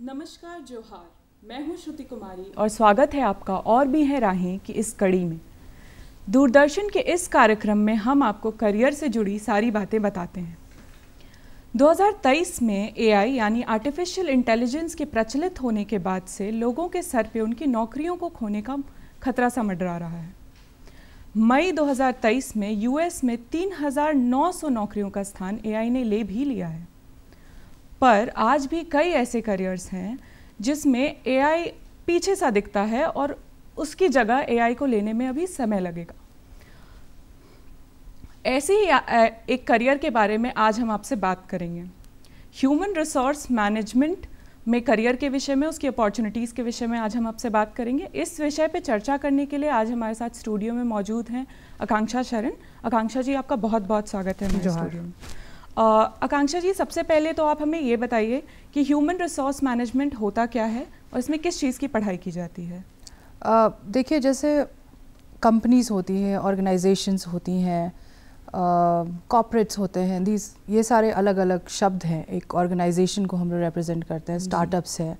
नमस्कार जोहार, मैं हूँ श्रुति कुमारी और स्वागत है आपका और भी है राहें की इस कड़ी में। दूरदर्शन के इस कार्यक्रम में हम आपको करियर से जुड़ी सारी बातें बताते हैं। 2023 में एआई यानी आर्टिफिशियल इंटेलिजेंस के प्रचलित होने के बाद से लोगों के सर पे उनकी नौकरियों को खोने का खतरा सा मंडरा रहा है। मई 2023 में यूएस में 3,900 नौकरियों का स्थान एआई ने ले भी लिया है। पर आज भी कई ऐसे करियर्स हैं जिसमें एआई पीछे सा दिखता है और उसकी जगह एआई को लेने में अभी समय लगेगा। ऐसे ही एक करियर के बारे में आज हम आपसे बात करेंगे। ह्यूमन रिसोर्स मैनेजमेंट में करियर के विषय में, उसकी अपॉर्चुनिटीज़ के विषय में आज हम आपसे बात करेंगे। इस विषय पे चर्चा करने के लिए आज हमारे साथ स्टूडियो में मौजूद हैं आकांक्षा शरण। आकांक्षा जी, आपका बहुत बहुत स्वागत है हमारे स्टूडियो में। आकांक्षा जी, सबसे पहले तो आप हमें ये बताइए कि ह्यूमन रिसोर्स मैनेजमेंट होता क्या है और इसमें किस चीज़ की पढ़ाई की जाती है? देखिए, जैसे कंपनीज होती हैं, ऑर्गेनाइजेशंस होती हैं, कॉर्पोरेट्स होते हैं, ये सारे अलग अलग शब्द हैं। एक ऑर्गेनाइजेशन को हम लोग रिप्रेजेंट करते हैं, स्टार्टअप्स है।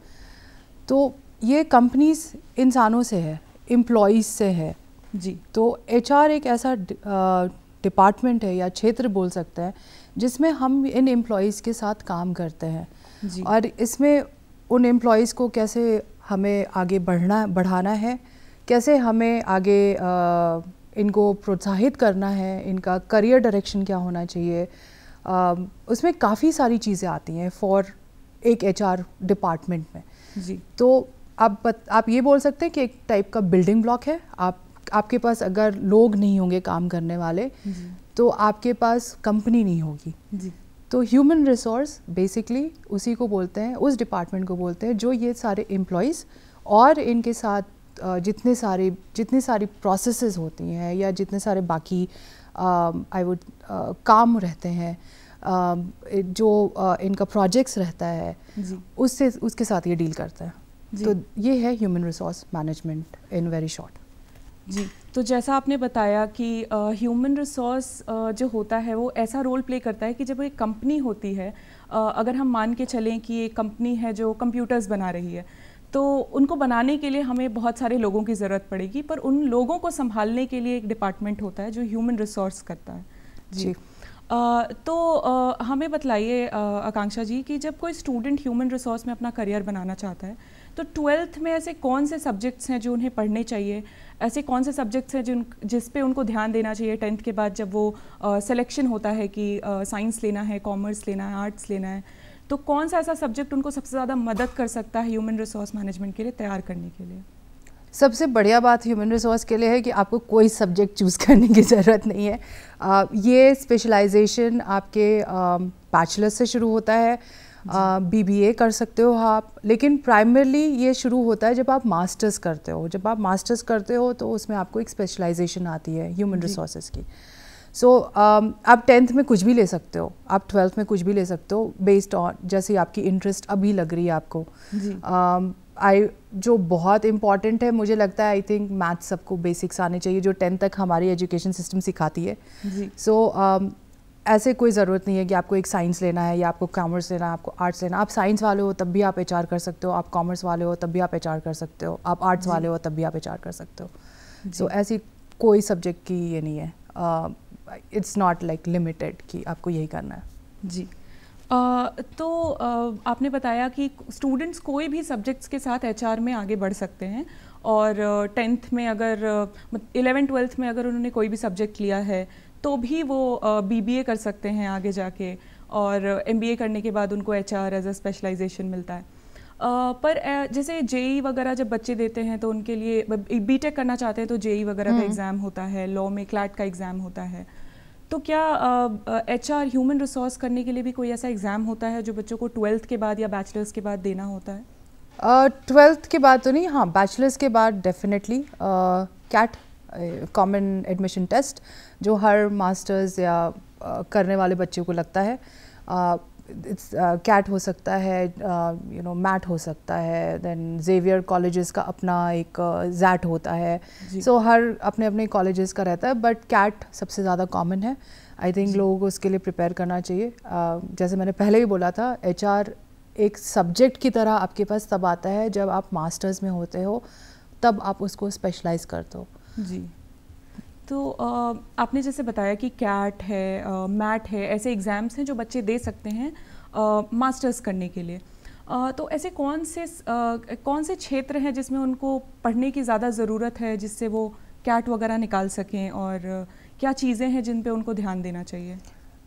तो ये कंपनीज इंसानों से है, एम्प्लॉयज़ से है जी। तो एचआर एक ऐसा डिपार्टमेंट है या क्षेत्र बोल सकते हैं जिसमें हम इन एम्प्लॉयज़ के साथ काम करते हैं जी। और इसमें उन एम्प्लॉयज़ को कैसे हमें आगे बढ़ाना है, कैसे हमें आगे इनको प्रोत्साहित करना है, इनका करियर डायरेक्शन क्या होना चाहिए, उसमें काफ़ी सारी चीज़ें आती हैं फॉर एक एचआर डिपार्टमेंट में जी। तो आप ये बोल सकते हैं कि एक टाइप का बिल्डिंग ब्लॉक है। आपके पास अगर लोग नहीं होंगे काम करने वाले तो आपके पास कंपनी नहीं होगी जी। तो ह्यूमन रिसोर्स बेसिकली उसी को बोलते हैं, उस डिपार्टमेंट को बोलते हैं जो ये सारे एम्प्लॉयज़ और इनके साथ जितने सारी प्रोसेसेस होती हैं या जितने सारे बाकी काम रहते हैं, जो इनका प्रोजेक्ट्स रहता है जी। उसके साथ ये डील करता है। तो ये है human resource management in very short जी। तो जैसा आपने बताया कि ह्यूमन रिसोर्स जो होता है वो ऐसा रोल प्ले करता है कि जब एक कंपनी होती है, अगर हम मान के चलें कि एक कंपनी है जो कंप्यूटर्स बना रही है, तो उनको बनाने के लिए हमें बहुत सारे लोगों की ज़रूरत पड़ेगी, पर उन लोगों को संभालने के लिए एक डिपार्टमेंट होता है जो ह्यूमन रिसोर्स करता है जी। तो हमें बतलाइए आकांक्षा जी कि जब कोई स्टूडेंट ह्यूमन रिसोर्स में अपना करियर बनाना चाहता है तो 12th में ऐसे कौन से सब्जेक्ट्स हैं जो उन्हें पढ़ने चाहिए, ऐसे कौन से सब्जेक्ट्स हैं जिस पे उनको ध्यान देना चाहिए 10th के बाद जब वो सिलेक्शन होता है कि साइंस लेना है, कॉमर्स लेना है, आर्ट्स लेना है, तो कौन सा ऐसा सब्जेक्ट उनको सबसे ज़्यादा मदद कर सकता है ह्यूमन रिसोर्स मैनेजमेंट के लिए तैयार करने के लिए? सबसे बढ़िया बात ह्यूमन रिसोर्स के लिए है कि आपको कोई सब्जेक्ट चूज़ करने की ज़रूरत नहीं है। ये स्पेशलाइजेशन आपके बैचलर्स से शुरू होता है, बीबीए कर सकते हो आप, लेकिन प्राइमरली ये शुरू होता है जब आप मास्टर्स करते हो। जब आप मास्टर्स करते हो तो उसमें आपको एक स्पेशलाइजेशन आती है ह्यूमन रिसोर्सेज की। सो आप 10th में कुछ भी ले सकते हो, आप 12th में कुछ भी ले सकते हो बेस्ड ऑन जैसे आपकी इंटरेस्ट अभी लग रही है आपको जी। जो बहुत इम्पॉर्टेंट है मुझे लगता है, आई थिंक मैथ्स सबको बेसिक्स आने चाहिए जो 10th तक हमारी एजुकेशन सिस्टम सिखाती है जी। सो ऐसे कोई ज़रूरत नहीं है कि आपको एक साइंस लेना है या आपको कॉमर्स लेना है, आपको आर्ट्स लेना है। आप साइंस वाले हो तब भी आप एचआर कर सकते हो, आप कॉमर्स वाले हो तब भी आप एचआर कर सकते हो, आप आर्ट्स वाले हो तब भी आप एचआर कर सकते हो। सो ऐसी कोई सब्जेक्ट की ये नहीं है, इट्स नॉट लाइक लिमिटेड कि आपको यही करना है जी। तो आपने बताया कि स्टूडेंट्स कोई भी सब्जेक्ट्स के साथ एचआर में आगे बढ़ सकते हैं और 10th में अगर 11th-12th में अगर उन्होंने कोई भी सब्जेक्ट लिया है तो भी वो बीबीए कर सकते हैं आगे जाके, और एमबीए करने के बाद उनको एचआर एज अ स्पेशलाइजेशन मिलता है। पर जैसे जेई वगैरह जब बच्चे देते हैं तो उनके लिए बीटेक करना चाहते हैं तो जेई वगैरह का एग्ज़ाम होता है, लॉ में क्लैट का एग्ज़ाम होता है। तो क्या एचआर ह्यूमन रिसोर्स करने के लिए भी कोई ऐसा एग्ज़ाम होता है जो बच्चों को 12th के बाद या बैचलर्स के बाद देना होता है? 12th के बाद तो नहीं, हाँ बैचलर्स के बाद definitely CAT common admission test जो हर मास्टर्स या करने वाले बच्चों को लगता है। कैट हो सकता है, मैट हो सकता है, देन जेवियर कॉलेजेस का अपना एक जैट होता है। सो हर अपने अपने कॉलेजेस का रहता है, बट कैट सबसे ज़्यादा कॉमन है। आई थिंक लोगों को उसके लिए प्रिपेयर करना चाहिए। जैसे मैंने पहले ही बोला था, एचआर एक सब्जेक्ट की तरह आपके पास तब आता है जब आप मास्टर्स में होते हो, तब आप उसको स्पेशलाइज करते हो। जी। तो आपने जैसे बताया कि कैट है, मैट है, ऐसे एग्ज़ाम्स हैं जो बच्चे दे सकते हैं मास्टर्स करने के लिए। तो ऐसे कौन से क्षेत्र हैं जिसमें उनको पढ़ने की ज़्यादा ज़रूरत है जिससे वो कैट वगैरह निकाल सकें, और क्या चीज़ें हैं जिन पे उनको ध्यान देना चाहिए?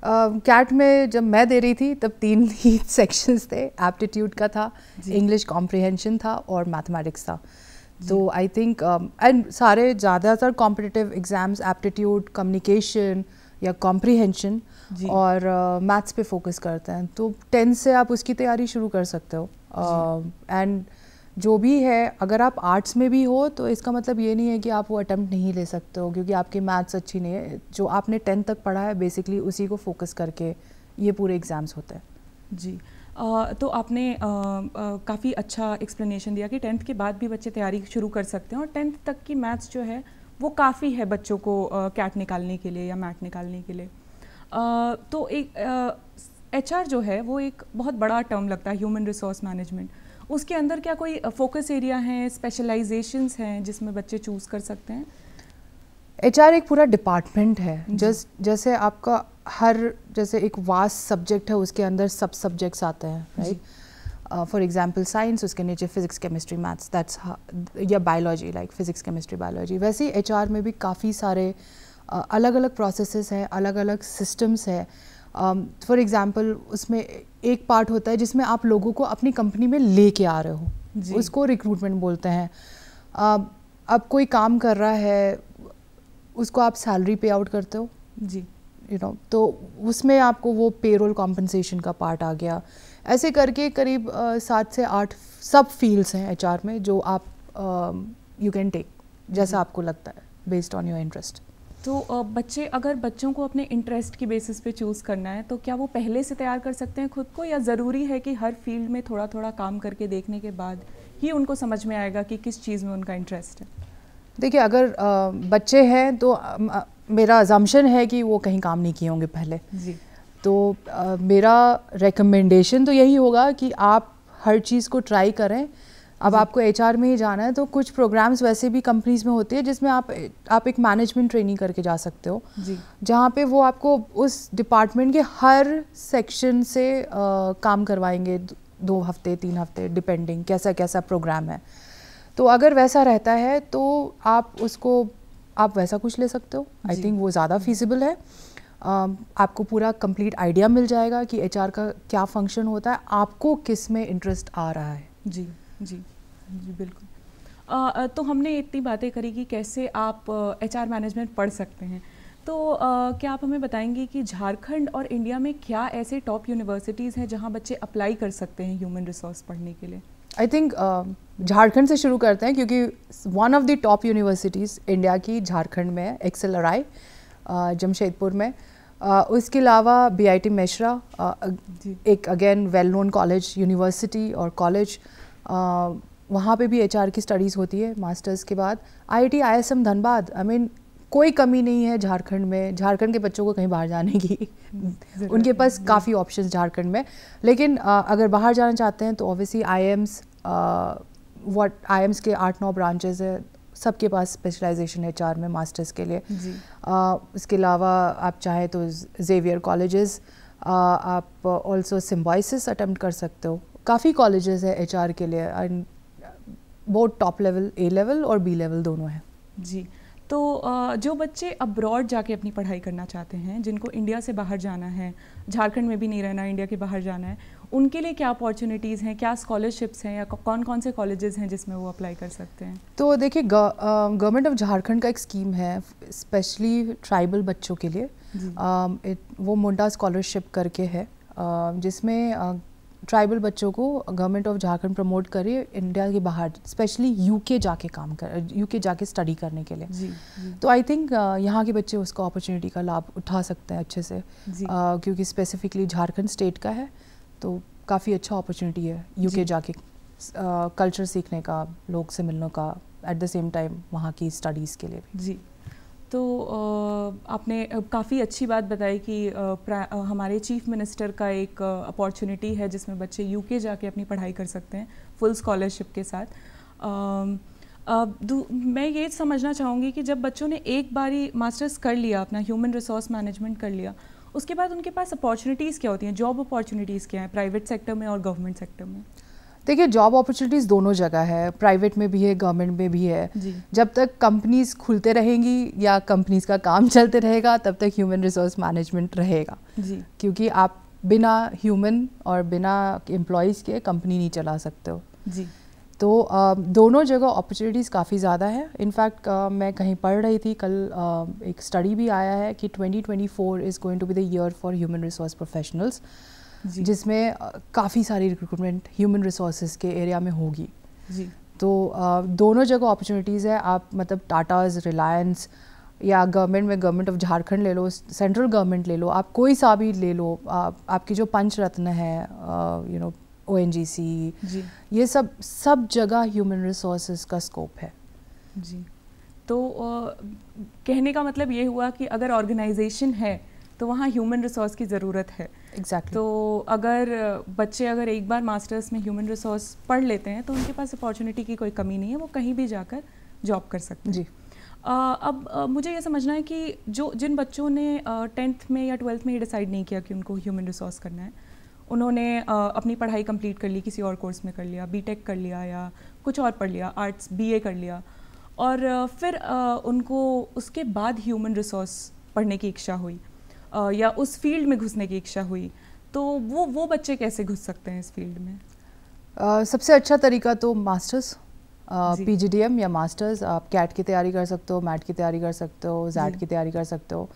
कैट में जब मैं दे रही थी तब 3 ही सेक्शंस थे, एप्टीट्यूड का था, इंग्लिश कॉम्प्रिहेंशन था और मैथमेटिक्स था। तो आई थिंक एंड सारे ज़्यादातर कॉम्पिटिटिव एग्ज़ाम्स एप्टीट्यूड, कम्युनिकेशन या कॉम्प्रिहेंशन और मैथ्स पे फोकस करते हैं। तो 10 से आप उसकी तैयारी शुरू कर सकते हो। एंड जो भी है, अगर आप आर्ट्स में भी हो तो इसका मतलब ये नहीं है कि आप वो अटेम्प्ट नहीं ले सकते हो क्योंकि आपकी मैथ्स अच्छी नहीं है। जो आपने 10 तक पढ़ा है बेसिकली उसी को फोकस करके ये पूरे एग्ज़ाम्स होते हैं। जी। तो आपने काफ़ी अच्छा एक्सप्लेनेशन दिया कि 10th के बाद भी बच्चे तैयारी शुरू कर सकते हैं, और 10th तक की मैथ्स जो है वो काफ़ी है बच्चों को कैट निकालने के लिए या मैट निकालने के लिए। तो एक HR जो है वो एक बहुत बड़ा टर्म लगता है, ह्यूमन रिसोर्स मैनेजमेंट। उसके अंदर क्या कोई फोकस एरिया हैं, स्पेशलाइजेशंस हैं जिसमें बच्चे चूज़ कर सकते हैं? HR एक पूरा डिपार्टमेंट है। जैसे आपका हर जैसे एक वास्ट सब्जेक्ट है, उसके अंदर सब सब्जेक्ट्स आते हैं, राइट? फॉर एग्जांपल साइंस, उसके नीचे फिजिक्स, केमिस्ट्री, मैथ्स, दैट्स, या biology, like physics, chemistry, biology. वैसे ही HR में भी काफ़ी सारे अलग अलग प्रोसेसेस हैं, अलग अलग सिस्टम्स हैं। फॉर एग्जांपल उसमें एक पार्ट होता है जिसमें आप लोगों को अपनी कंपनी में लेके आ रहे हो, उसको रिक्रूटमेंट बोलते हैं। अब कोई काम कर रहा है, उसको आप सैलरी पे आउट करते हो, जी, तो उसमें आपको वो पेरोल कॉम्पनसेशन का पार्ट आ गया। ऐसे करके करीब 7 से 8 सब फील्ड्स हैं HR में जो आप यू कैन टेक जैसा आपको लगता है बेस्ड ऑन योर इंटरेस्ट। तो अगर बच्चों को अपने इंटरेस्ट की बेसिस पे चूज़ करना है तो क्या वो पहले से तैयार कर सकते हैं खुद को, या ज़रूरी है कि हर फील्ड में थोड़ा थोड़ा काम करके देखने के बाद ही उनको समझ में आएगा कि किस चीज़ में उनका इंटरेस्ट है? देखिए, अगर बच्चे हैं तो मेरा अजम्पशन है कि वो कहीं काम नहीं किए होंगे पहले। जी। तो मेरा रिकमेंडेशन तो यही होगा कि आप हर चीज़ को ट्राई करें। अब आपको HR में ही जाना है तो कुछ प्रोग्राम्स वैसे भी कंपनीज में होते हैं जिसमें आप एक मैनेजमेंट ट्रेनिंग करके जा सकते हो, जी, जहाँ पे वो आपको उस डिपार्टमेंट के हर सेक्शन से काम करवाएंगे 2 हफ्ते 3 हफ्ते डिपेंडिंग कैसा कैसा प्रोग्राम है। तो अगर वैसा रहता है तो आप वैसा कुछ ले सकते हो। आई थिंक वो ज़्यादा फीसिबल है। आपको पूरा कंप्लीट आइडिया मिल जाएगा कि HR का क्या फंक्शन होता है, आपको किस में इंटरेस्ट आ रहा है। जी, जी, जी, बिल्कुल। तो हमने इतनी बातें करी कि कैसे आप HR मैनेजमेंट पढ़ सकते हैं। तो क्या आप हमें बताएंगे कि झारखंड और इंडिया में क्या ऐसे टॉप यूनिवर्सिटीज़ हैं जहां बच्चे अप्लाई कर सकते हैं ह्यूमन रिसोर्स पढ़ने के लिए? आई थिंक झारखंड से शुरू करते हैं क्योंकि one of the top universities India की झारखंड में है, XLRI जमशेदपुर में। उसके अलावा BIT मेश्रा, एक again well known college, university और कॉलेज, वहाँ पे भी HR की स्टडीज़ होती है मास्टर्स के बाद। IIT ISM Dhanbad, I mean कोई कमी नहीं है झारखंड में, झारखंड के बच्चों को कहीं बाहर जाने की उनके पास काफ़ी ऑप्शंस झारखंड में। लेकिन अगर बाहर जाना चाहते हैं तो ऑब्वियसली IIMs के 8-9 ब्रांचेस है, सबके पास स्पेशलाइजेशन है HR में मास्टर्स के लिए। इसके अलावा आप चाहें तो जेवियर कॉलेजेस, आप ऑल्सो सिम्बाइसिस अटेम्प्ट कर सकते हो। काफ़ी कॉलेजेस है HR के लिए, बहुत टॉप लेवल, A लेवल और B लेवल दोनों हैं। जी। तो जो बच्चे अब्रॉड जाके अपनी पढ़ाई करना चाहते हैं, जिनको इंडिया से बाहर जाना है, झारखंड में भी नहीं रहना, इंडिया के बाहर जाना है, उनके लिए क्या अपॉर्चुनिटीज़ हैं, क्या स्कॉलरशिप्स हैं, या कौन कौन से कॉलेजेस हैं जिसमें वो अप्लाई कर सकते हैं? तो देखिए, गवर्नमेंट ऑफ झारखंड का एक स्कीम है स्पेशली ट्राइबल बच्चों के लिए। वो मुंडा स्कॉलरशिप करके है, जिसमें ट्राइबल बच्चों को गवर्नमेंट ऑफ झारखंड प्रमोट करे इंडिया के बाहर, स्पेशली UK जाके स्टडी करने के लिए। जी। तो आई थिंक यहाँ के बच्चे उसका अपॉर्चुनिटी का लाभ उठा सकते हैं अच्छे से, क्योंकि स्पेसिफिकली झारखंड स्टेट का है, तो काफ़ी अच्छा अपॉर्चुनिटी है UK जाके कल्चर सीखने का, लोग से मिलने का, एट द सेम टाइम वहाँ की स्टडीज़ के लिए भी। जी। तो आपने काफ़ी अच्छी बात बताई कि हमारे चीफ मिनिस्टर का एक अपॉर्चुनिटी है जिसमें बच्चे यूके जाके अपनी पढ़ाई कर सकते हैं फुल स्कॉलरशिप के साथ। मैं ये समझना चाहूँगी कि जब बच्चों ने एक बारी मास्टर्स कर लिया, अपना ह्यूमन रिसोर्स मैनेजमेंट कर लिया, उसके बाद उनके पास अपॉर्चुनिटीज़ क्या होती हैं, जॉब अपॉर्चुनिटीज़ क्या हैं प्राइवेट सेक्टर में और गवर्नमेंट सेक्टर में? देखिए, जॉब अपॉर्चुनिटीज़ दोनों जगह है, प्राइवेट में भी है, गवर्नमेंट में भी है। जब तक कंपनीज खुलते रहेंगी या कंपनीज का काम चलते रहेगा तब तक ह्यूमन रिसोर्स मैनेजमेंट रहेगा जी। क्योंकि आप बिना ह्यूमन और बिना एम्प्लॉयज़ के कंपनी नहीं चला सकते हो जी। तो दोनों जगह अपॉर्चुनिटीज़ काफ़ी ज़्यादा है। इनफैक्ट मैं कहीं पढ़ रही थी कल, एक स्टडी भी आया है कि 2024 is going to be the year for human resource professionals, जिसमें काफ़ी सारी रिक्रूटमेंट ह्यूमन रिसोर्सेज के एरिया में होगी जी। तो दोनों जगह अपॉर्चुनिटीज़ है। आप मतलब टाटाज, रिलायंस या गवर्नमेंट में गवर्नमेंट ऑफ झारखंड ले लो, सेंट्रल गवर्नमेंट ले लो, आप कोई सा भी ले लो, आपकी जो पंच रत्न है, ONGC, ये सब जगह ह्यूमन रिसोर्सेज का स्कोप है जी। तो कहने का मतलब ये हुआ कि अगर ऑर्गेनाइजेशन है तो वहाँ ह्यूमन रिसोर्स की ज़रूरत है। Exactly. तो अगर बच्चे अगर एक बार मास्टर्स में ह्यूमन रिसोर्स पढ़ लेते हैं तो उनके पास अपॉर्चुनिटी की कोई कमी नहीं है, वो कहीं भी जाकर जॉब कर सकते हैं जी। अब मुझे ये समझना है कि जिन बच्चों ने 10th में या 12th में ये डिसाइड नहीं किया कि उनको ह्यूमन रिसोर्स करना है, उन्होंने अपनी पढ़ाई कंप्लीट कर ली, किसी और कोर्स में कर लिया, बीटेक कर लिया या कुछ और पढ़ लिया, आर्ट्स BA कर लिया, और फिर उनको उसके बाद ह्यूमन रिसोर्स पढ़ने की इच्छा हुई या उस फील्ड में घुसने की इच्छा हुई, तो वो बच्चे कैसे घुस सकते हैं इस फील्ड में? सबसे अच्छा तरीका तो मास्टर्स, PGDM या मास्टर्स। आप कैट की तैयारी कर सकते हो, मैट की तैयारी कर सकते हो, जैट की तैयारी कर सकते हो,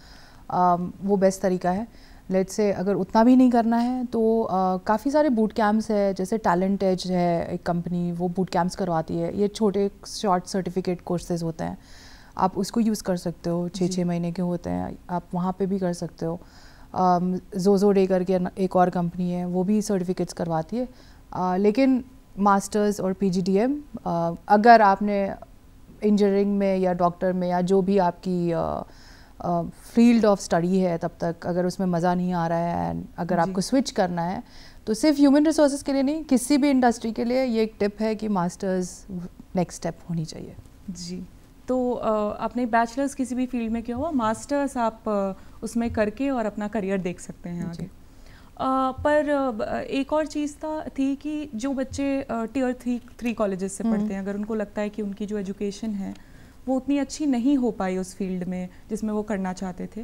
वो बेस्ट तरीका है। लेट्स से अगर उतना भी नहीं करना है तो काफ़ी सारे बूट कैंप्स है, जैसे टैलेंट एज है एक कंपनी, वो बूट कैंप्स करवाती है। ये छोटे शॉर्ट सर्टिफिकेट कोर्सेज होते हैं, आप उसको यूज़ कर सकते हो, 6 महीने के होते हैं, आप वहाँ पे भी कर सकते हो। जोजो डे करके एक और कंपनी है, वो भी सर्टिफिकेट्स करवाती है। लेकिन मास्टर्स और PGDM, अगर आपने इंजीनियरिंग में या डॉक्टर में या जो भी आपकी फील्ड ऑफ स्टडी है, तब तक अगर उसमें मज़ा नहीं आ रहा है, एंड अगर आपको स्विच करना है तो सिर्फ ह्यूमन रिसोर्सेज के लिए नहीं, किसी भी इंडस्ट्री के लिए ये एक टिप है कि मास्टर्स नेक्स्ट स्टेप होनी चाहिए जी। तो आपने बैचलर्स किसी भी फील्ड में किया हुआ, मास्टर्स आप उसमें करके और अपना करियर देख सकते हैं आगे। पर एक और चीज़ थी कि जो बच्चे Tier 3 कॉलेजेस से पढ़ते हैं, अगर उनको लगता है कि उनकी जो एजुकेशन है वो उतनी अच्छी नहीं हो पाई उस फील्ड में जिसमें वो करना चाहते थे,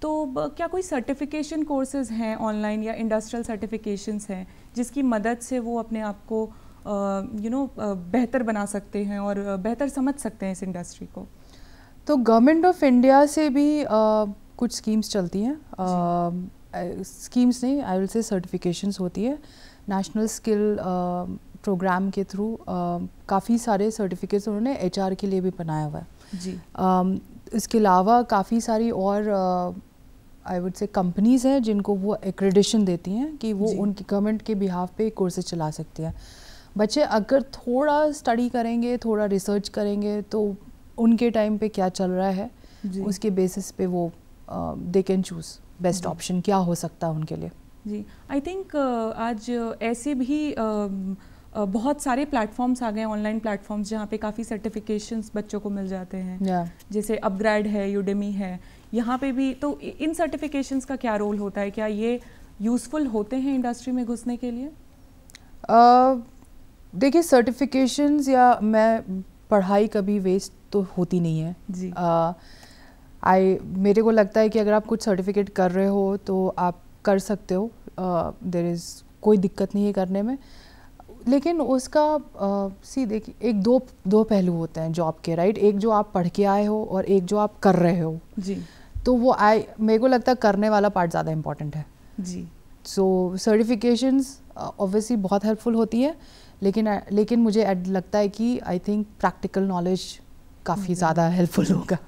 तो क्या कोई सर्टिफिकेशन कोर्सेज हैं ऑनलाइन या इंडस्ट्रियल सर्टिफिकेशंस हैं जिसकी मदद से वो अपने आप को बेहतर बना सकते हैं और बेहतर समझ सकते हैं इस इंडस्ट्री को? तो गवर्नमेंट ऑफ इंडिया से भी कुछ स्कीम्स चलती हैं, स्कीम्स नहीं, आई विल से सर्टिफिकेशंस होती है। नेशनल स्किल प्रोग्राम के थ्रू काफ़ी सारे सर्टिफिकेट्स उन्होंने HR के लिए भी बनाया हुआ है जी। इसके अलावा काफ़ी सारी और आई वुड से कंपनीज़ हैं जिनको वो एक्रेडिशन देती हैं कि वो उनकी गवर्नमेंट के बिहाफ पे कोर्सेज चला सकती हैं। बच्चे अगर थोड़ा स्टडी करेंगे, थोड़ा रिसर्च करेंगे, तो उनके टाइम पे क्या चल रहा है उसके बेसिस पे वो they can choose best option क्या हो सकता है उनके लिए जी। आई थिंक आज ऐसे भी बहुत सारे प्लेटफॉर्म्स आ गए, ऑनलाइन प्लेटफॉर्म्स, जहाँ पे काफ़ी सर्टिफिकेशंस बच्चों को मिल जाते हैं जैसे अपग्रेड है, यूडेमी है, यहाँ पे भी। तो इन सर्टिफिकेशंस का क्या रोल होता है, क्या ये यूज़फुल होते हैं इंडस्ट्री में घुसने के लिए? देखिए, सर्टिफिकेशंस या मैं पढ़ाई कभी वेस्ट तो होती नहीं है जी। मेरे को लगता है कि अगर आप कुछ सर्टिफिकेट कर रहे हो तो आप कर सकते हो, देयर इज़ कोई दिक्कत नहीं है करने में। लेकिन उसका देखिए, एक दो पहलू होते हैं जॉब के, राइट? एक जो आप पढ़ के आए हो और एक जो आप कर रहे हो जी। तो वो मेरे को लगता है करने वाला पार्ट ज़्यादा इम्पॉर्टेंट है जी। सो सर्टिफिकेशंस ऑब्वियसली बहुत हेल्पफुल होती है, लेकिन मुझे लगता है कि आई थिंक प्रैक्टिकल नॉलेज काफ़ी ज़्यादा हेल्पफुल होगा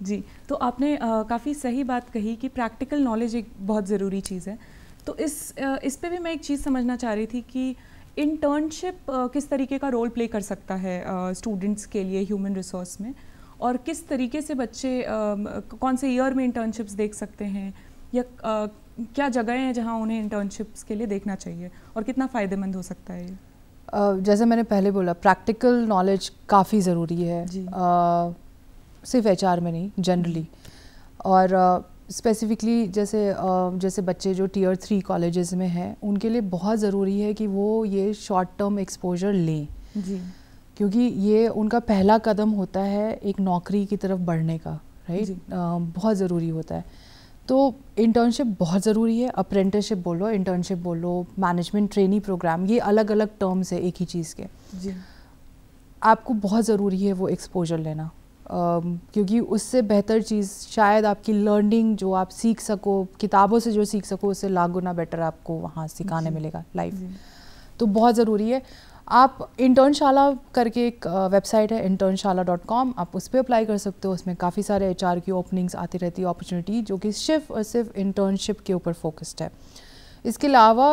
जी। तो आपने काफ़ी सही बात कही कि प्रैक्टिकल नॉलेज एक बहुत ज़रूरी चीज़ है। तो इस पे भी मैं एक चीज़ समझना चाह रही थी कि इंटर्नशिप किस तरीके का रोल प्ले कर सकता है स्टूडेंट्स के लिए ह्यूमन रिसोर्स में, और किस तरीके से बच्चे कौन से ईयर में इंटर्नशिप्स देख सकते हैं, या क्या जगहें हैं जहां उन्हें इंटर्नशिप्स के लिए देखना चाहिए, और कितना फ़ायदेमंद हो सकता है ये? जैसे मैंने पहले बोला, प्रैक्टिकल नॉलेज काफ़ी ज़रूरी है, सिर्फ HR में नहीं, जनरली। और स्पेसिफिकली जैसे बच्चे जो Tier 3 कॉलेजेस में हैं, उनके लिए बहुत ज़रूरी है कि वो ये शॉर्ट टर्म एक्सपोजर लें जी, क्योंकि ये उनका पहला कदम होता है एक नौकरी की तरफ बढ़ने का, राइट? बहुत ज़रूरी होता है। तो इंटर्नशिप बहुत ज़रूरी है, अप्रेंटिसशिप बोलो, इंटर्नशिप बोलो, मैनेजमेंट ट्रेनी प्रोग्राम, ये अलग अलग टर्म्स है एक ही चीज़ के जी। आपको बहुत ज़रूरी है वो एक्सपोजर लेना, क्योंकि उससे बेहतर चीज़ शायद आपकी लर्निंग जो आप सीख सको, किताबों से जो सीख सको, उससे लाख गुना बेटर आपको वहाँ सिखाने मिलेगा लाइव। तो बहुत ज़रूरी है। आप इंटर्नशाला करके एक वेबसाइट है internshala.com, आप उस पर अप्लाई कर सकते हो। उसमें काफ़ी सारे HR की ओपनिंग्स आती रहती है, अपॉर्चुनिटी, जो कि सिर्फ और सिर्फ इंटर्नशिप के ऊपर फोकस्ड है। इसके अलावा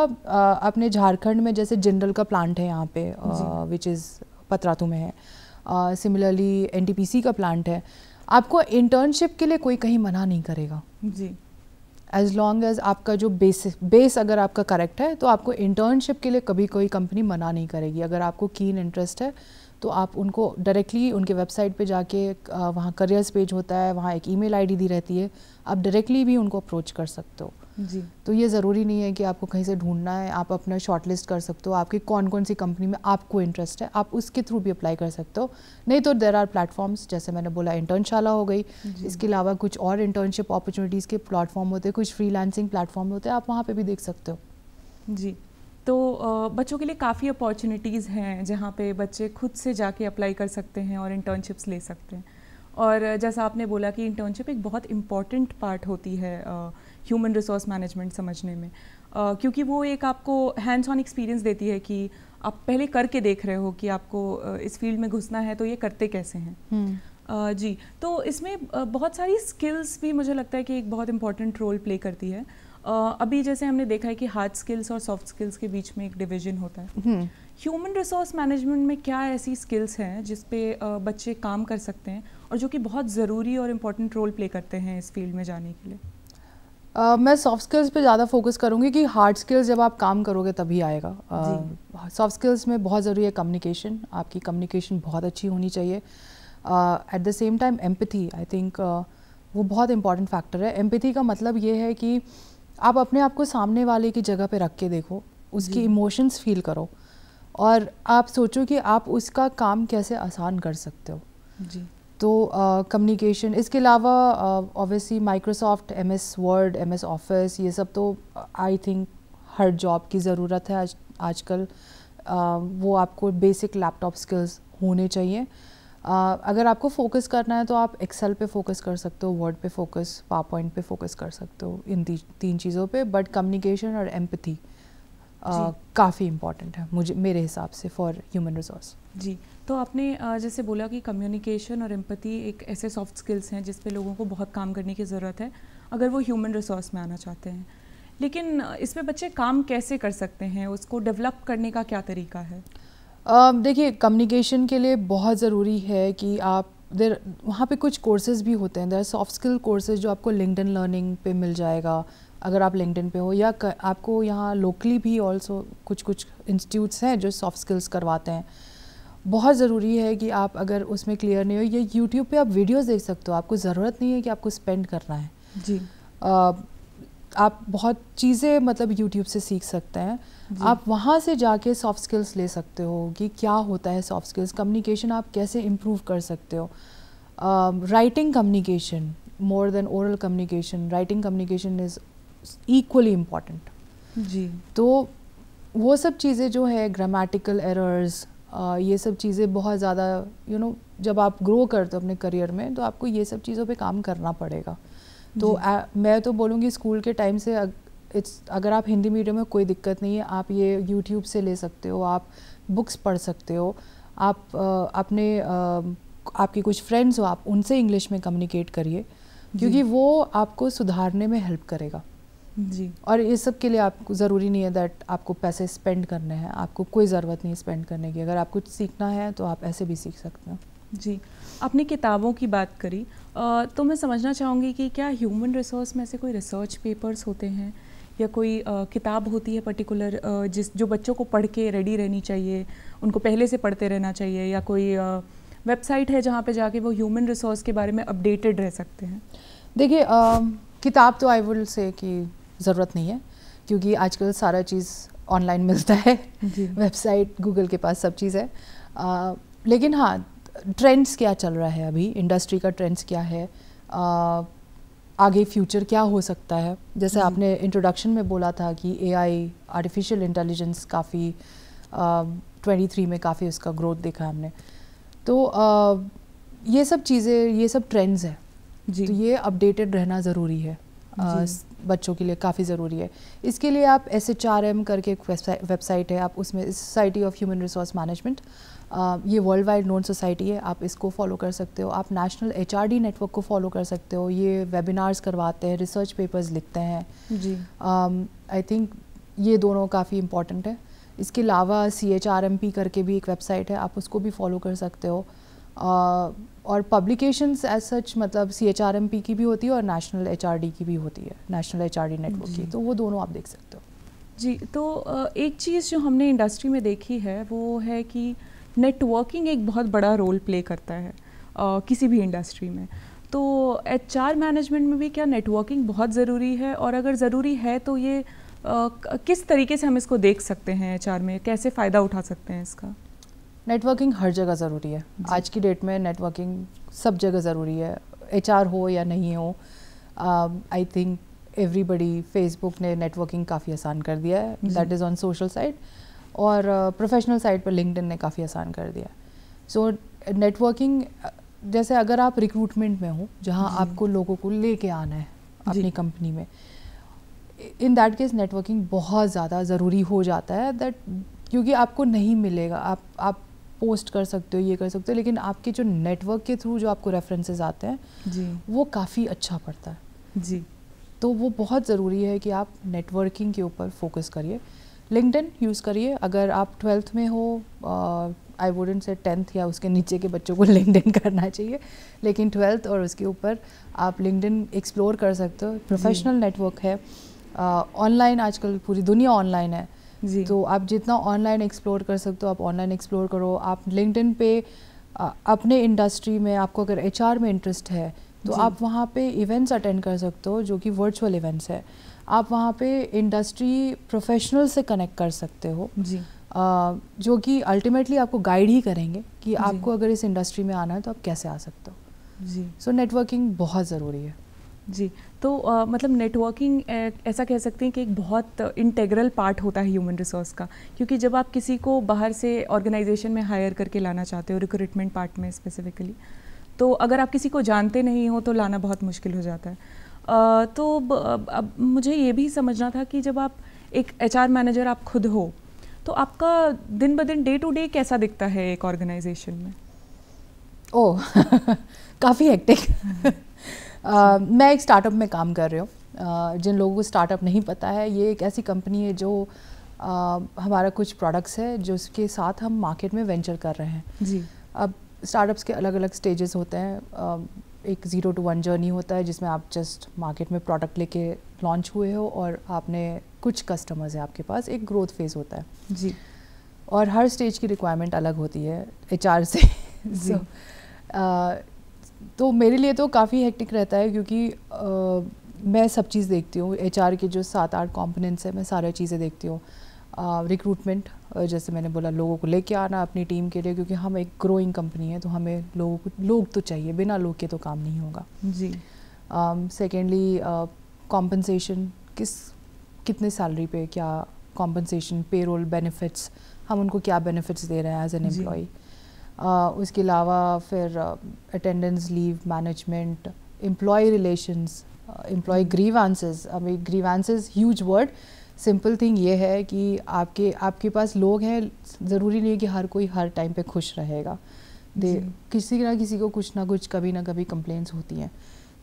अपने झारखंड में जैसे जिंदल का प्लांट है यहाँ पे, विच इज़ पतरातू में है। सिमिलरली NTPC का प्लांट है। आपको इंटर्नशिप के लिए कोई कहीं मना नहीं करेगा जी, एज लॉन्ग एज आपका जो बेस अगर आपका करेक्ट है, तो आपको इंटर्नशिप के लिए कभी कोई कंपनी मना नहीं करेगी। अगर आपको कीन इंटरेस्ट है तो आप उनको डायरेक्टली उनके वेबसाइट पे जाके, वहाँ करियर्स पेज होता है, वहाँ एक ईमेल आईडी दी रहती है, आप डायरेक्टली भी उनको अप्रोच कर सकते हो जी। तो ये ज़रूरी नहीं है कि आपको कहीं से ढूंढना है, आप अपना शॉर्टलिस्ट कर सकते हो, आपकी कौन कौन सी कंपनी में आपको इंटरेस्ट है, आप उसके थ्रू भी अप्लाई कर सकते हो। नहीं तो देयर आर प्लेटफॉर्म्स, जैसे मैंने बोला इंटर्नशाला हो गई, इसके अलावा कुछ और इंटर्नशिप अपॉर्चुनिटीज़ के प्लेटफॉर्म होते हैं, कुछ फ्रीलांसिंग प्लेटफॉर्म होते हैं, आप वहाँ पर भी देख सकते हो जी। तो बच्चों के लिए काफ़ी अपॉर्चुनिटीज़ हैं जहाँ पे बच्चे खुद से जाके अप्लाई कर सकते हैं और इंटर्नशिप्स ले सकते हैं। और जैसा आपने बोला कि इंटर्नशिप एक बहुत इम्पॉर्टेंट पार्ट होती है ह्यूमन रिसोर्स मैनेजमेंट समझने में, क्योंकि वो एक आपको हैंड्स ऑन एक्सपीरियंस देती है कि आप पहले करके देख रहे हो कि आपको इस फील्ड में घुसना है तो ये करते कैसे हैं। जी, तो इसमें बहुत सारी स्किल्स भी मुझे लगता है कि एक बहुत इम्पॉर्टेंट रोल प्ले करती है। अभी जैसे हमने देखा है कि हार्ड स्किल्स और सॉफ्ट स्किल्स के बीच में एक डिवीजन होता है। ह्यूमन रिसोर्स मैनेजमेंट में क्या ऐसी स्किल्स हैं जिस पे बच्चे काम कर सकते हैं और जो कि बहुत ज़रूरी और इम्पोर्टेंट रोल प्ले करते हैं इस फील्ड में जाने के लिए? मैं सॉफ्ट स्किल्स पे ज़्यादा फोकस करूँगी कि हार्ड स्किल्स जब आप काम करोगे तभी आएगा। सॉफ्ट स्किल्स में बहुत ज़रूरी है कम्युनिकेशन, आपकी कम्युनिकेशन बहुत अच्छी होनी चाहिए। At the same time empathy, I think वो बहुत इंपॉर्टेंट फैक्टर है। एम्पैथी का मतलब ये है कि आप अपने आप को सामने वाले की जगह पे रख के देखो, उसकी इमोशंस फील करो और आप सोचो कि आप उसका काम कैसे आसान कर सकते हो जी। तो कम्युनिकेशन, इसके अलावा obviously Microsoft, MS word, MS office, ये सब तो आई थिंक हर जॉब की ज़रूरत है आजकल। वो आपको बेसिक लैपटॉप स्किल्स होने चाहिए। अगर आपको फोकस करना है तो आप एक्सेल पे फोकस कर सकते हो, वर्ड पे फोकस, पावर पॉइंट पे फोकस कर सकते हो, इन तीन चीज़ों पे। बट कम्युनिकेशन और एम्पैथी काफ़ी इम्पॉर्टेंट है मेरे हिसाब से फॉर ह्यूमन रिसोर्स जी। तो आपने जैसे बोला कि कम्युनिकेशन और एम्पैथी एक ऐसे सॉफ्ट स्किल्स हैं जिस पे लोगों को बहुत काम करने की ज़रूरत है अगर वो ह्यूमन रिसोर्स में आना चाहते हैं। लेकिन इसमें बच्चे काम कैसे कर सकते हैं, उसको डेवलप करने का क्या तरीका है? देखिए, कम्युनिकेशन के लिए बहुत ज़रूरी है कि आप वहाँ पे कुछ कोर्सेज़ भी होते हैं, देयर सॉफ्ट स्किल कोर्सेज़ जो आपको लिंक्डइन लर्निंग पे मिल जाएगा अगर आप लिंक्डइन पे हो, या आपको यहाँ लोकली भी ऑल्सो कुछ इंस्टीट्यूट्स हैं जो सॉफ्ट स्किल्स करवाते हैं। बहुत ज़रूरी है कि आप अगर उसमें क्लियर नहीं हो, ये यूट्यूब पे आप वीडियोस देख सकते हो, आपको ज़रूरत नहीं है कि आपको स्पेंड करना है जी। आप बहुत चीज़ें मतलब यूट्यूब से सीख सकते हैं, आप वहाँ से जाके सॉफ्ट स्किल्स ले सकते हो कि क्या होता है सॉफ्ट स्किल्स, कम्युनिकेशन आप कैसे इम्प्रूव कर सकते हो। Writing communication more than oral communication, writing communication is equally important जी। तो वो सब चीज़ें जो है, ग्रामेटिकल एरर्स, ये सब चीज़ें बहुत ज़्यादा जब आप ग्रो करते हो अपने करियर में तो आपको ये सब चीज़ों पे काम करना पड़ेगा। तो मैं तो बोलूँगी स्कूल के टाइम से अगर आप हिंदी मीडियम में, कोई दिक्कत नहीं है, आप ये यूट्यूब से ले सकते हो, आप बुक्स पढ़ सकते हो, आप आपके कुछ फ्रेंड्स हो, आप उनसे इंग्लिश में कम्युनिकेट करिए, क्योंकि वो आपको सुधारने में हेल्प करेगा जी। और इस सब के लिए आपको ज़रूरी नहीं है दैट आपको पैसे स्पेंड करने हैं, आपको कोई ज़रूरत नहीं स्पेंड करने की। अगर आप कुछ सीखना है तो आप ऐसे भी सीख सकते हो जी। आपने किताबों की बात करी, तो मैं समझना चाहूँगी कि क्या ह्यूमन रिसोर्स में से कोई रिसर्च पेपर्स होते हैं या कोई किताब होती है पर्टिकुलर जो बच्चों को पढ़ के रेडी रहनी चाहिए, उनको पहले से पढ़ते रहना चाहिए, या कोई वेबसाइट है जहाँ पे जाके वो ह्यूमन रिसोर्स के बारे में अपडेटेड रह सकते हैं? देखिए, किताब तो आई विल से कि ज़रूरत नहीं है, क्योंकि आजकल सारा चीज़ ऑनलाइन मिलता है। वेबसाइट, गूगल के पास सब चीज़ है। लेकिन हाँ, ट्रेंड्स क्या चल रहा है अभी, इंडस्ट्री का ट्रेंड्स क्या है, आगे फ्यूचर क्या हो सकता है। जैसे आपने इंट्रोडक्शन में बोला था कि एआई, आर्टिफिशियल इंटेलिजेंस काफ़ी 23 में काफ़ी उसका ग्रोथ देखा हमने। तो ये सब चीज़ें, ये सब ट्रेंड्स हैं, तो ये अपडेटेड रहना ज़रूरी है, बच्चों के लिए काफ़ी ज़रूरी है। इसके लिए आप SHRM करके एक वेबसाइट है, आप उसमें society of human resource management, ये वर्ल्ड वाइड नोन सोसाइटी है, आप इसको फॉलो कर सकते हो। आप नेशनल HRD नेटवर्क को फॉलो कर सकते हो, ये वेबिनार्स करवाते हैं, रिसर्च पेपर्स लिखते हैं जी। आई थिंक ये दोनों काफ़ी इम्पॉर्टेंट है। इसके अलावा CHRMP करके भी एक वेबसाइट है, आप उसको भी फॉलो कर सकते हो। और पब्लिकेशंस एज सच, मतलब CHRMP की भी होती है और नेशनल HRD की भी होती है, नेशनल HRD नेटवर्क की, तो वो दोनों आप देख सकते हो जी। तो एक चीज़ जो हमने इंडस्ट्री में देखी है वो है कि नेटवर्किंग एक बहुत बड़ा रोल प्ले करता है किसी भी इंडस्ट्री में। तो HR मैनेजमेंट में भी क्या नेटवर्किंग बहुत ज़रूरी है, और अगर ज़रूरी है तो ये किस तरीके से हम इसको देख सकते हैं, HR में कैसे फ़ायदा उठा सकते हैं इसका? नेटवर्किंग हर जगह ज़रूरी है आज की डेट में, नेटवर्किंग सब जगह ज़रूरी है, HR हो या नहीं हो। आई थिंक एवरीबडी, फेसबुक ने नेटवर्किंग काफ़ी आसान कर दिया है, that is on social side, और प्रोफेशनल साइड पर लिंक्डइन ने काफ़ी आसान कर दिया है। सो नेटवर्किंग, जैसे अगर आप रिक्रूटमेंट में हो जहाँ आपको लोगों को लेके आना है अपनी कंपनी में, इन दैट केस नेटवर्किंग बहुत ज़्यादा ज़रूरी हो जाता है, दैट क्योंकि आपको नहीं मिलेगा, आप पोस्ट कर सकते हो, ये कर सकते हो, लेकिन आपके जो नेटवर्क के थ्रू जो आपको रेफरेंसेस आते हैं जी, वो काफ़ी अच्छा पड़ता है जी। तो वो बहुत ज़रूरी है कि आप नेटवर्किंग के ऊपर फोकस करिए। लिंक्डइन यूज़ करिए, अगर आप 12th में हो, आई वुडेंट से 10th या उसके नीचे के बच्चों को लिंक्डइन करना चाहिए, लेकिन 12th और उसके ऊपर आप लिंक्डइन एक्सप्लोर कर सकते हो। प्रोफेशनल नेटवर्क है, ऑनलाइन आजकल पूरी दुनिया ऑनलाइन है जी, तो आप जितना ऑनलाइन एक्सप्लोर कर सकते हो आप ऑनलाइन एक्सप्लोर करो। आप लिंक्डइन पे अपने इंडस्ट्री में, आपको अगर HR में इंटरेस्ट है तो आप वहाँ पे इवेंट्स अटेंड कर सकते हो, जो कि वर्चुअल इवेंट्स है। आप वहाँ पे इंडस्ट्री प्रोफेशनल से कनेक्ट कर सकते हो जी, जो कि अल्टीमेटली आपको गाइड ही करेंगे कि आपको अगर इस इंडस्ट्री में आना है तो आप कैसे आ सकते हो जी। सो नेटवर्किंग बहुत ज़रूरी है जी। तो मतलब नेटवर्किंग ऐसा कह सकते हैं कि एक बहुत इंटेग्रल पार्ट होता है ह्यूमन रिसोर्स का, क्योंकि जब आप किसी को बाहर से ऑर्गेनाइजेशन में हायर करके लाना चाहते हो, रिक्रूटमेंट पार्ट में स्पेसिफिकली, तो अगर आप किसी को जानते नहीं हो तो लाना बहुत मुश्किल हो जाता है। तो अब मुझे ये भी समझना था कि जब आप एक HR मैनेजर आप खुद हो, तो आपका दिन ब दिन, डे टू डे कैसा दिखता है एक ऑर्गेनाइजेशन में? ओह काफ़ी हेक्टिक। मैं एक स्टार्टअप में काम कर रही हूँ। जिन लोगों को स्टार्टअप नहीं पता है, ये एक ऐसी कंपनी है जो हमारा कुछ प्रोडक्ट्स है जो उसके साथ हम मार्केट में वेंचर कर रहे हैं जी। अब स्टार्टअप्स के अलग अलग स्टेजेस होते हैं। एक 0 to 1 जर्नी होता है जिसमें आप जस्ट मार्केट में प्रोडक्ट लेके लॉन्च हुए हो और आपने कुछ कस्टमर्स है आपके पास। एक ग्रोथ फेज़ होता है जी, और हर स्टेज की रिक्वायरमेंट अलग होती है HR से जी। तो मेरे लिए तो काफ़ी हेक्टिक रहता है, क्योंकि मैं सब चीज़ देखती हूँ। HR के जो 7-8 कॉम्पोनेंट्स हैं, मैं सारी चीज़ें देखती हूँ। रिक्रूटमेंट, जैसे मैंने बोला, लोगों को लेके आना अपनी टीम के लिए, क्योंकि हम एक ग्रोइंग कंपनी है तो हमें लोग तो चाहिए, बिना लोग के तो काम नहीं होगा जी। सेकेंडली कॉम्पनसेशन, कितने सैलरी पे, क्या कॉम्पनसेशन, पेरोल, बेनिफिट्स, हम उनको क्या बेनिफिट्स दे रहे हैं एज एन एम्प्लॉई। उसके अलावा फिर attendance leave management, employee relations, employee grievances. अभी grievances huge word, simple thing ये है कि आपके पास लोग हैं, ज़रूरी नहीं है कि हर कोई हर टाइम पे खुश रहेगा। किसी ना किसी को कुछ ना कुछ, कभी ना कभी कंप्लेंट्स होती हैं,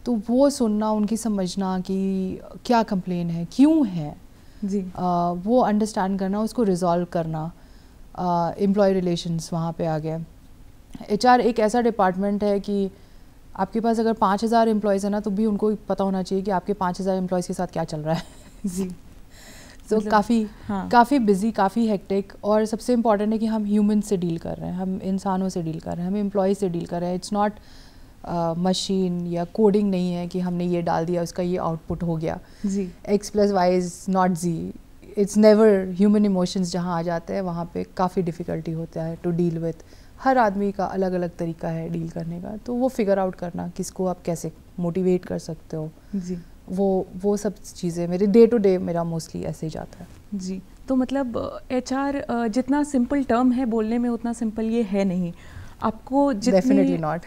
तो वो सुनना, उनकी समझना कि क्या कंप्लेन है, क्यों है जी, वो अंडरस्टैंड करना, उसको रिजॉल्व करना। एम्प्लॉय रिलेशंस वहाँ पे आ गया। HR एक ऐसा डिपार्टमेंट है कि आपके पास अगर 5000 एम्प्लॉयज़ है ना, तो भी उनको पता होना चाहिए कि आपके 5000 एम्प्लॉयज़ के साथ क्या चल रहा है। जी। तो हाँ। काफ़ी बिजी, काफ़ी हेक्टिक, और सबसे इम्पॉर्टेंट है कि हम ह्यूमन से डील कर रहे हैं, हम इंसानों से डील कर रहे हैं, हम एम्प्लॉय से डील कर रहे हैं। इट्स नॉट मशीन या कोडिंग नहीं है कि हमने ये डाल दिया उसका ये आउटपुट हो गया। जी। X+Y is not Z। It's never human emotions जहाँ आ जाते हैं वहाँ पे काफ़ी डिफ़िकल्टी होता है टू डील विथ। हर आदमी का अलग अलग तरीका है डील करने का, तो वो फिगर आउट करना किसको आप कैसे मोटिवेट कर सकते हो, जी, वो सब चीज़ें मेरे डे टू डे मेरा मोस्टली ऐसे ही जाता है। जी। तो मतलब HR जितना सिंपल टर्म है बोलने में, उतना सिंपल ये है नहीं। आपको डेफिनेटली नॉट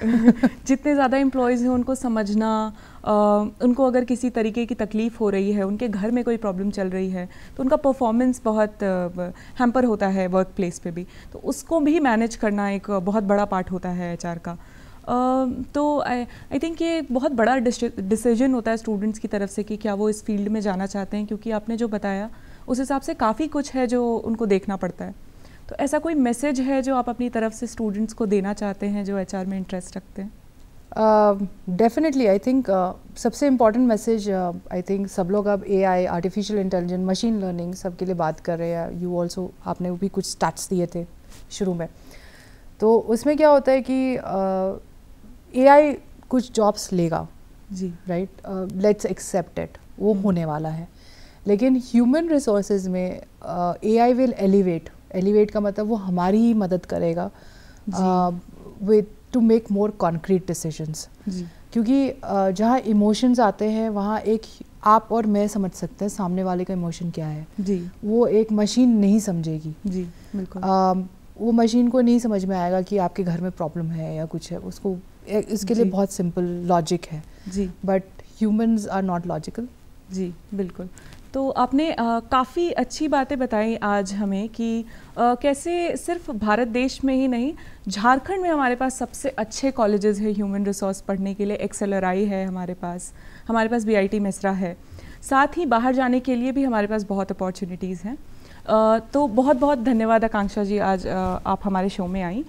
जितने ज़्यादा एम्प्लॉयज़ हैं उनको समझना, उनको अगर किसी तरीके की तकलीफ़ हो रही है, उनके घर में कोई प्रॉब्लम चल रही है, तो उनका परफॉर्मेंस बहुत हैम्पर होता है वर्क प्लेस पे भी, तो उसको भी मैनेज करना एक बहुत बड़ा पार्ट होता है HR का। तो आई थिंक ये बहुत बड़ा डिसीजन होता है स्टूडेंट्स की तरफ से कि क्या वो इस फील्ड में जाना चाहते हैं, क्योंकि आपने जो बताया उस हिसाब से काफ़ी कुछ है जो उनको देखना पड़ता है। तो ऐसा कोई मैसेज है जो आप अपनी तरफ से स्टूडेंट्स को देना चाहते हैं जो HR में इंटरेस्ट रखते हैं? डेफिनेटली आई थिंक सबसे इम्पॉर्टेंट मैसेज, आई थिंक सब लोग अब AI, artificial intelligence, machine learning सब के लिए बात कर रहे हैं। यू ऑल्सो, आपने भी कुछ स्टैट्स दिए थे शुरू में, तो उसमें क्या होता है कि AI कुछ जॉब्स लेगा, जी, राइट, लेट्स एक्सेप्ट इट, वो होने वाला है। लेकिन ह्यूमन रिसोर्सेज में AI विल एलिवेट का मतलब वो हमारी ही मदद करेगा with to make more concrete decisions. जी, क्योंकि जहाँ इमोशंस आते हैं वहाँ एक आप और मैं समझ सकते हैं सामने वाले का इमोशन क्या है, जी, वो एक मशीन नहीं समझेगी। जी, बिल्कुल। वो मशीन को नहीं समझ में आएगा कि आपके घर में प्रॉब्लम है या कुछ है, उसको इसके लिए बहुत सिंपल लॉजिक है। जी, but humans are not logical. जी, बिल्कुल। तो आपने काफ़ी अच्छी बातें बताई आज हमें कि कैसे सिर्फ भारत देश में ही नहीं, झारखंड में हमारे पास सबसे अच्छे कॉलेजेस है ह्यूमन रिसोर्स पढ़ने के लिए। XLRI है हमारे पास BIT मेसरा है, साथ ही बाहर जाने के लिए भी हमारे पास बहुत अपॉर्चुनिटीज़ हैं। तो बहुत बहुत धन्यवाद आकांक्षा जी, आज आप हमारे शो में आई।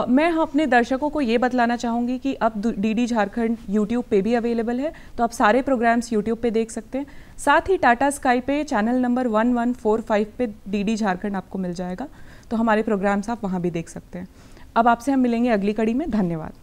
मैं अपने दर्शकों को ये बतलाना चाहूँगी कि अब DD झारखंड यूट्यूब पे भी अवेलेबल है, तो आप सारे प्रोग्राम्स यूट्यूब पे देख सकते हैं। साथ ही टाटा स्काई पे चैनल नंबर 1145 पे DD झारखंड आपको मिल जाएगा, तो हमारे प्रोग्राम्स आप वहाँ भी देख सकते हैं। अब आपसे हम मिलेंगे अगली कड़ी में। धन्यवाद।